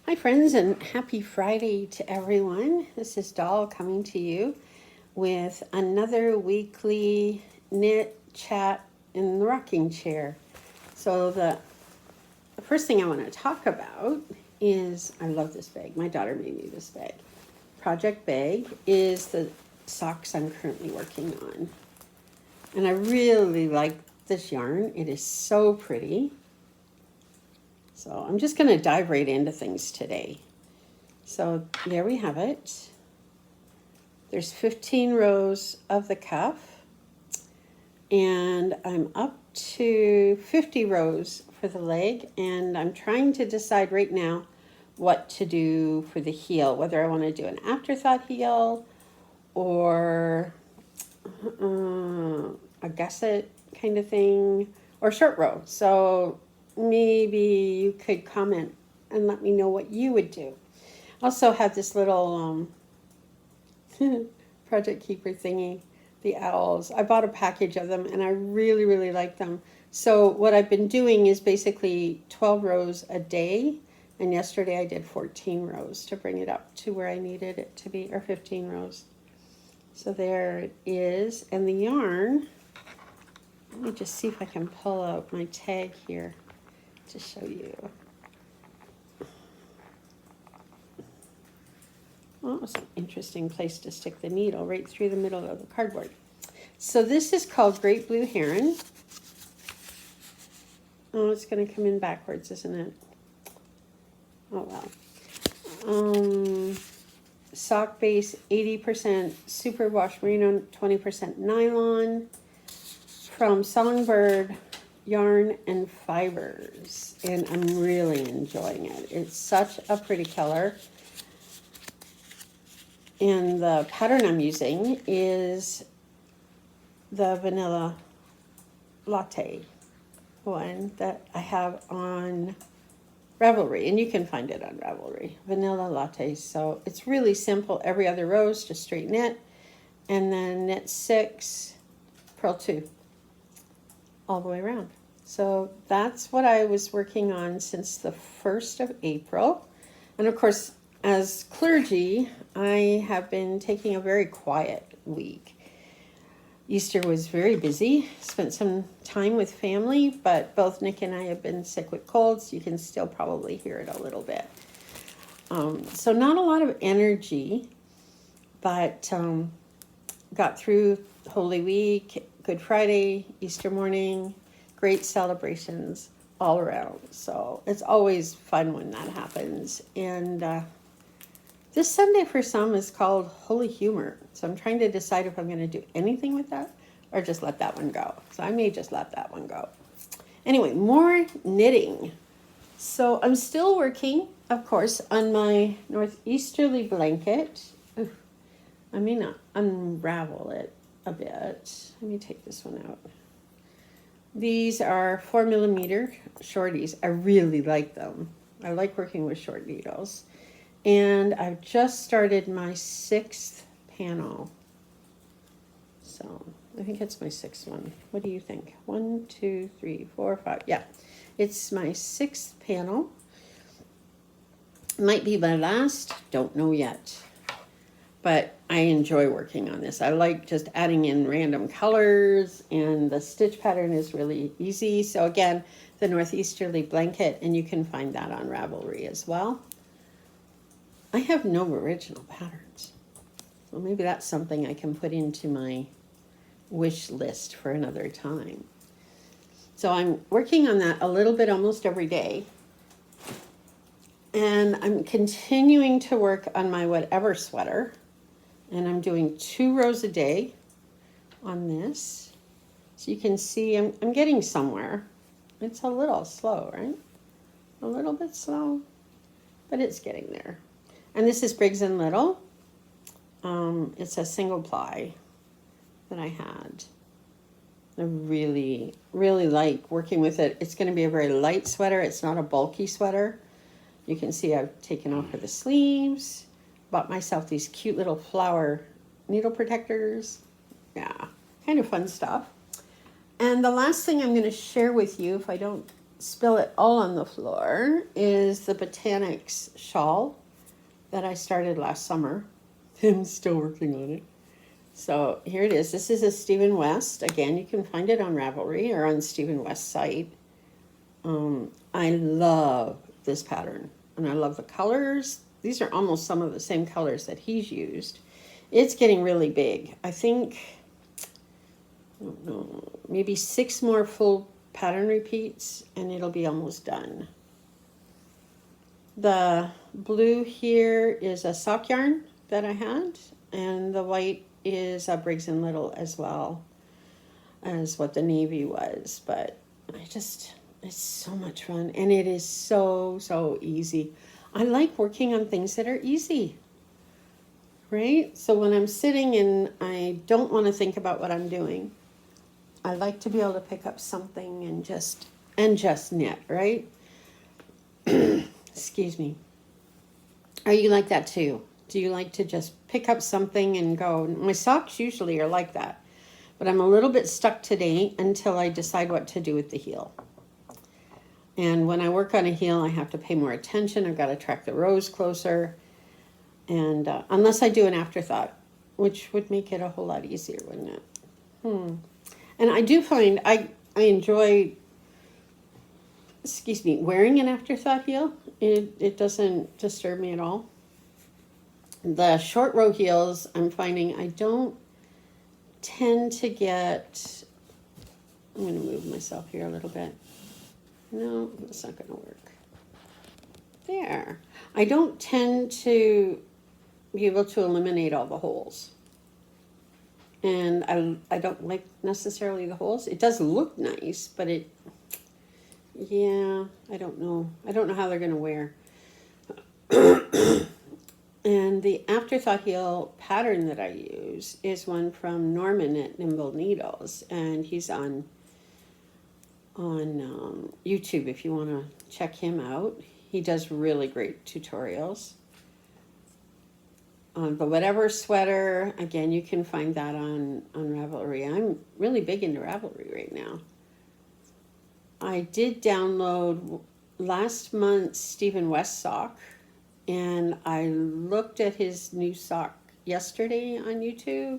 Hi friends, and happy Friday to everyone. This is Doll coming to you with another weekly knit chat in the rocking chair. So the first thing I want to talk about is, I love this bag. My daughter made me this bag. Project bag is the socks I'm currently working on. And I really like this yarn. It is so pretty. So I'm just going to dive right into things today. So there we have it. There's 15 rows of the cuff, and I'm up to 50 rows for the leg, and I'm trying to decide right now what to do for the heel, whether I want to do an afterthought heel or a gusset kind of thing, or short row. So maybe you could comment and let me know what you would do. Also have this little Project Keeper thingy, the owls. I bought a package of them and I really, really like them. So what I've been doing is basically 12 rows a day. And yesterday I did 14 rows to bring it up to where I needed it to be, or 15 rows. So there it is. And the yarn, let me just see if I can pull out my tag here to show you. Well, it was an interesting place to stick the needle, right through the middle of the cardboard. So this is called Great Blue Heron. Oh, it's going to come in backwards, isn't it? Oh, well. Sock base, 80% superwash merino, 20% nylon. From Songbird Yarn and Fibers. And I'm really enjoying it. It's such a pretty color. And the pattern I'm using is the vanilla latte one that I have on Ravelry, and you can find it on Ravelry, vanilla latte. So it's really simple. Every other row is just straight knit, and then knit 6, purl 2, all the way around. So that's what I was working on since the 1st of April. And of course, as clergy, I have been taking a very quiet week. Easter was very busy, spent some time with family, but both Nick and I have been sick with colds. You can still probably hear it a little bit. So not a lot of energy, but got through Holy Week, Good Friday, Easter morning, great celebrations all around. So it's always fun when that happens. And this Sunday for some is called Holy Humor. So I'm trying to decide if I'm going to do anything with that or just let that one go. So I may just let that one go. Anyway, more knitting. So I'm still working, of course, on my northeasterly blanket. Oof, I may not unravel it a bit. Let me take this one out. These are 4mm shorties. I really like them. I like working with short needles. And I've just started my 6th panel. So I think it's my 6th one. What do you think? 1, 2, 3, 4, 5. Yeah, it's my 6th panel. Might be my last. Don't know yet. But I enjoy working on this. I like just adding in random colors, and the stitch pattern is really easy. So again, the northeasterly blanket, and you can find that on Ravelry as well. I have no original patterns. So maybe that's something I can put into my wish list for another time. So I'm working on that a little bit almost every day. And I'm continuing to work on my whatever sweater. And I'm doing 2 rows a day on this. So you can see I'm getting somewhere. It's a little slow, right? A little bit slow, but it's getting there. And this is Briggs & Little. It's a single ply that I had. I really, really like working with it. It's going to be a very light sweater. It's not a bulky sweater. You can see I've taken off the sleeves. Bought myself these cute little flower needle protectors. Yeah, kind of fun stuff. And the last thing I'm going to share with you, if I don't spill it all on the floor is the Botanics shawl that I started last summer. I'm still working on it. So here it is. This is a Stephen West. Again, you can find it on Ravelry or on Stephen West's site. I love this pattern, and I love the colors. These are almost some of the same colors that he's used. It's getting really big. I think, I don't know, maybe 6 more full pattern repeats, and it'll be almost done. The blue here is a sock yarn that I had, and the white is a Briggs & Little as well as what the navy was. But it's so much fun, and it is so easy. I like working on things that are easy, right? So when I'm sitting and I don't want to think about what I'm doing, I like to be able to pick up something and just knit, right? Excuse me. Are you like that too? Do you like to just pick up something and go? My socks usually are like that, but I'm a little bit stuck today until I decide what to do with the heel. And when I work on a heel, I have to pay more attention. I've got to track the rows closer. And unless I do an afterthought, which would make it a whole lot easier, wouldn't it? And I do find I enjoy, wearing an afterthought heel. It doesn't disturb me at all. The short row heels, I'm finding I don't tend to get, I'm going to move myself here a little bit. No, it's not going to work. There. I don't tend to be able to eliminate all the holes. And I don't like necessarily the holes. It does look nice, but I don't know. I don't know how they're going to wear. And the afterthought heel pattern that I use is one from Norman at Nimble Needles, and he's on YouTube if you want to check him out. He does really great tutorials. The whatever sweater, again, you can find that on Ravelry. I'm really big into Ravelry right now. I did download last month's Stephen West sock, and I looked at his new sock yesterday on YouTube,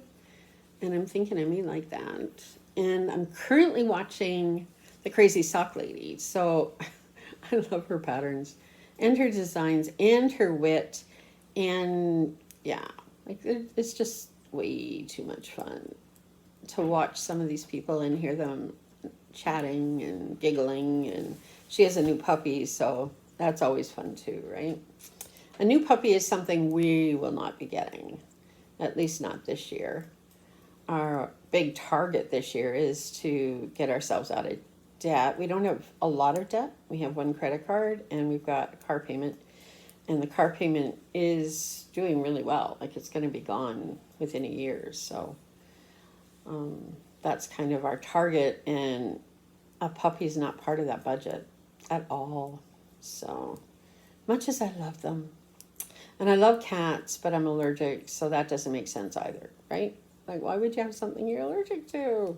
and I'm thinking I may like that. And I'm currently watching The Crazy Sock Lady, so I love her patterns and her designs and her wit, and yeah, like it's just way too much fun to watch some of these people and hear them chatting and giggling. And she has a new puppy, so that's always fun too, right? A new puppy is something we will not be getting, at least not this year. Our big target this year is to get ourselves out of debt. We don't have a lot of debt. We have 1 credit card, and we've got a car payment. And the car payment is doing really well. Like, it's going to be gone within a year. So that's kind of our target. And a puppy's not part of that budget at all. So much as I love them. And I love cats, but I'm allergic. So that doesn't make sense either, right? Like, why would you have something you're allergic to?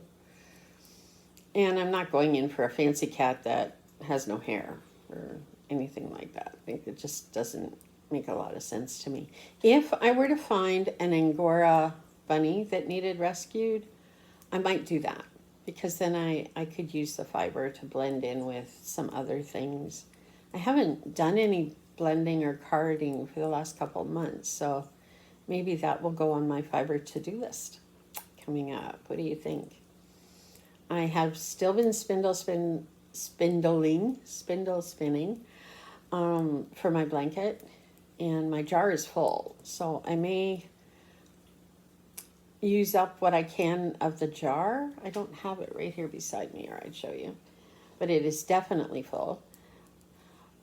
And I'm not going in for a fancy cat that has no hair or anything like that. I think it just doesn't make a lot of sense to me. If I were to find an Angora bunny that needed rescued, I might do that, because then I could use the fiber to blend in with some other things. I haven't done any blending or carding for the last couple of months, so maybe that will go on my fiber to-do list coming up. What do you think? I have still been spindle spinning for my blanket, and my jar is full, so I may use up what I can of the jar. I don't have it right here beside me, or I'd show you, but it is definitely full.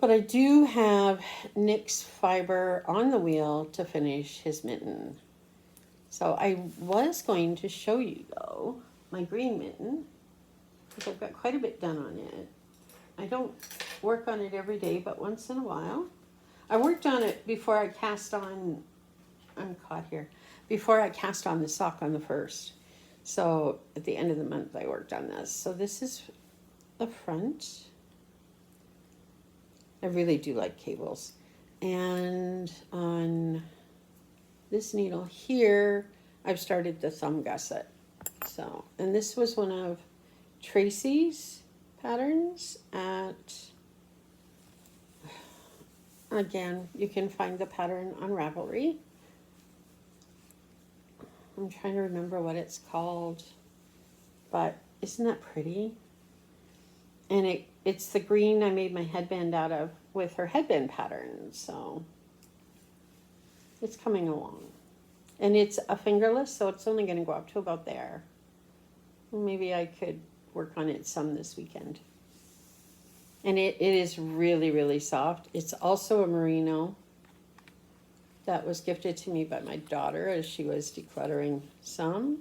But I do have Nick's fiber on the wheel to finish his mitten. So I was going to show you, though, my green mitten, because I've got quite a bit done on it. I don't work on it every day, but once in a while. I worked on it before I cast on, I'm caught here, before I cast on the sock on the 1st. So at the end of the month, I worked on this. So this is the front. I really do like cables. And on this needle here, I've started the thumb gusset. So, and this was one of Tracy's patterns at, again, you can find the pattern on Ravelry. I'm trying to remember what it's called, but isn't that pretty? And it's the green I made my headband out of with her headband pattern, so it's coming along. And it's a fingerless, so it's only going to go up to about there. Maybe I could work on it some this weekend. And it is really, really soft. It's also a merino that was gifted to me by my daughter as she was decluttering some.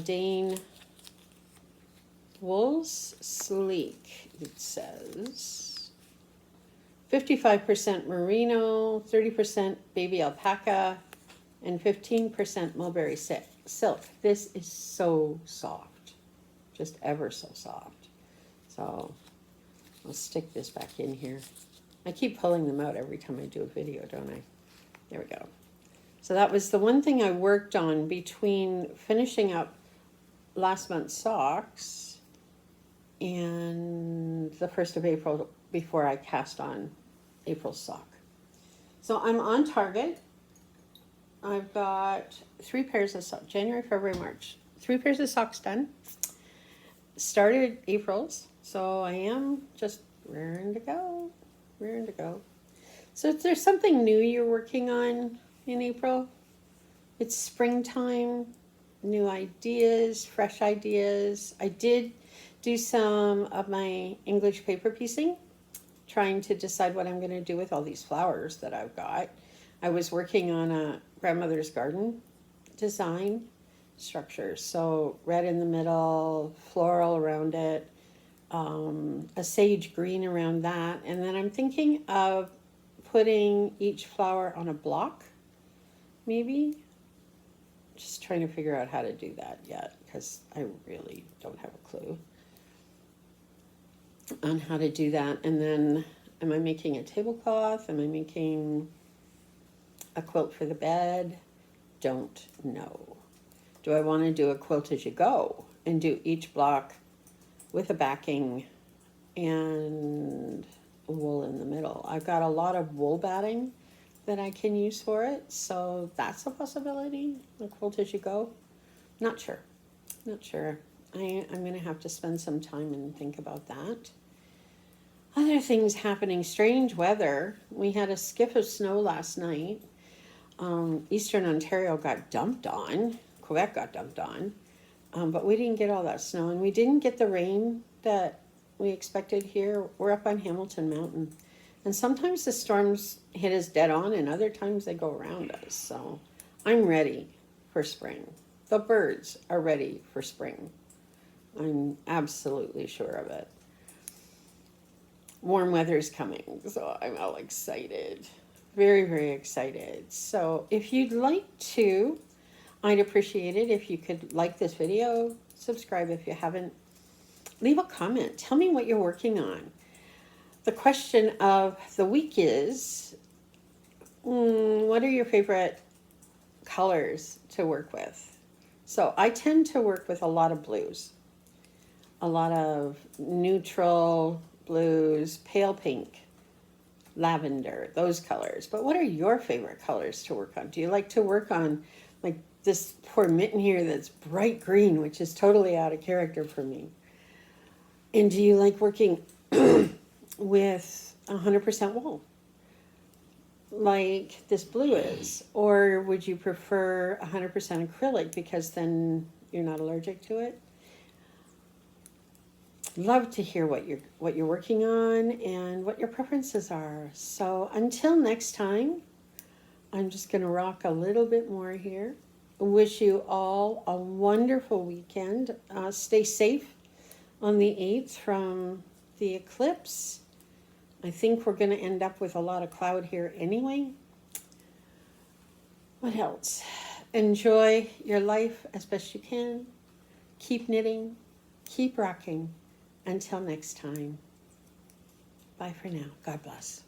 Dane Wool's Sleek, it says. 55% merino, 30% baby alpaca, and 15% mulberry silk. This is so soft, just ever so soft. So I'll stick this back in here. I keep pulling them out every time I do a video, don't I? There we go. So that was the one thing I worked on between finishing up last month's socks and the 1st of April before I cast on April's sock. So I'm on target. I've got 3 pairs of socks, January, February, March. 3 pairs of socks done. Started April's, so I am just raring to go, raring to go. So if there's something new you're working on in April, it's springtime, new ideas, fresh ideas. I did do some of my English paper piecing, trying to decide what I'm going to do with all these flowers that I've got. I was working on a grandmother's garden design structure. So red in the middle, floral around it, a sage green around that. And then I'm thinking of putting each flower on a block, maybe. Just trying to figure out how to do that yet, because I really don't have a clue on how to do that. And then am I making a tablecloth? Am I making a quilt for the bed? Don't know. Do I want to do a quilt as you go and do each block with a backing and wool in the middle? I've got a lot of wool batting that I can use for it, so that's a possibility. A quilt as you go. Not sure. Not sure. I'm going to have to spend some time and think about that. Other things happening, strange weather. We had a skiff of snow last night. Eastern Ontario got dumped on. Quebec got dumped on. But we didn't get all that snow, and we didn't get the rain that we expected here. We're up on Hamilton Mountain. And sometimes the storms hit us dead on, and other times they go around us. So I'm ready for spring. The birds are ready for spring. I'm absolutely sure of it. Warm weather is coming, so I'm all excited. Very, very excited. So if you'd like to, I'd appreciate it if you could like this video, subscribe if you haven't, leave a comment. Tell me what you're working on. The question of the week is, what are your favorite colors to work with? So I tend to work with a lot of blues, a lot of neutral blues, pale pink, lavender, those colors. But what are your favorite colors to work on? Do you like to work on like this poor mitten here that's bright green, which is totally out of character for me? And do you like working with 100% wool, like this blue is? Or would you prefer 100% acrylic because then you're not allergic to it? Love to hear what you're working on and what your preferences are. So until next time, I'm just going to rock a little bit more here. Wish you all a wonderful weekend. Stay safe on the 8th from the eclipse. I think we're going to end up with a lot of cloud here anyway. What else? Enjoy your life as best you can. Keep knitting. Keep rocking. Until next time. Bye for now. God bless.